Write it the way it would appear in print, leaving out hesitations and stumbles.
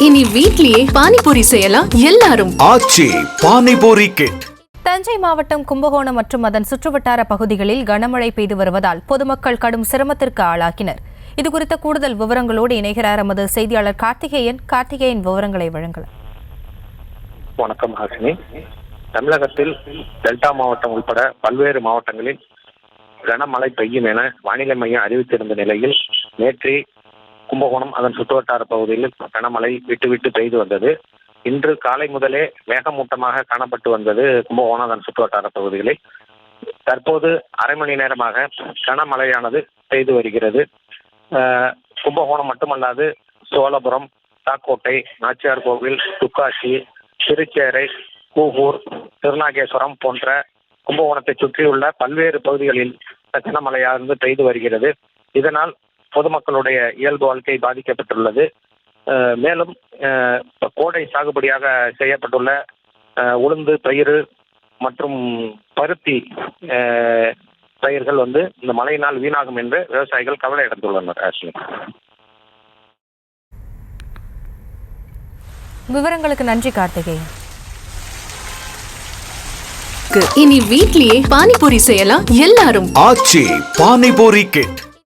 இனி வீட்லயே பானிபூரி செய்யலாம் எல்லாரும். ஆச்சி பானிபூரி கிட். தஞ்சை மாவட்டம் கும்பகோணம் மற்றும் அதன் சுற்றுவட்டார பகுதிகளில் கனமழை பெய்து வருவதால் பொதுமக்கள் கடும் சிரமத்திற்கு ஆளாகினர். இதுகுறித்த கூடுதல் விவரங்களோடு இணைகிறார் எமது செய்தியாளர் கார்த்திகேயன் விவரங்களை வழங்கலாம். வணக்கம் ஹாசினி. தமிழகத்தில் டெல்டா மாவட்டம் உட்பட பல்வேறு மாவட்டங்களில் கனமழை பெய்யும் என வானிலை மையம் அறிவித்திருந்த நிலையில் நேற்று கும்பகோணம் அதன் சுற்றுவட்டார பகுதியில் கனமழை விட்டு பெய்து வந்தது. இன்று காலை முதலே மேகமூட்டமாக காணப்பட்டு வந்தது கும்பகோணம் அதன் சுற்றுவட்டார பகுதிகளில். தற்போது அரை மணி நேரமாக கனமழையானது பெய்து வருகிறது. கும்பகோணம் மட்டுமல்லாது சோழபுரம், தாக்கோட்டை, நாச்சியார் கோவில், துக்காசி, திருச்சேரை, கூகூர், திருநாகேஸ்வரம் போன்ற கும்பகோணத்தை சுற்றியுள்ள பல்வேறு பகுதிகளில் கனமழையானது பெய்து வருகிறது. இதனால் பொதுமக்களுடைய இயல்பு வாழ்க்கை பாதிக்கப்பட்டுள்ளது. மேலும் கோடை சாகுபடியாக செய்யப்பட்டுள்ள உளுந்து பயிர் மற்றும் பருத்தி பயிர்கள் இந்த மழையினால் வீணாகும் என்று விவசாயிகள் கவலை அடைந்துள்ளனர். விவரங்களுக்கு நன்றி கார்த்திகேயன். இனி வீட்லயே பானிபூரி செய்யலாம் எல்லாரும். ஆச்சி பானிபூரி கிட்.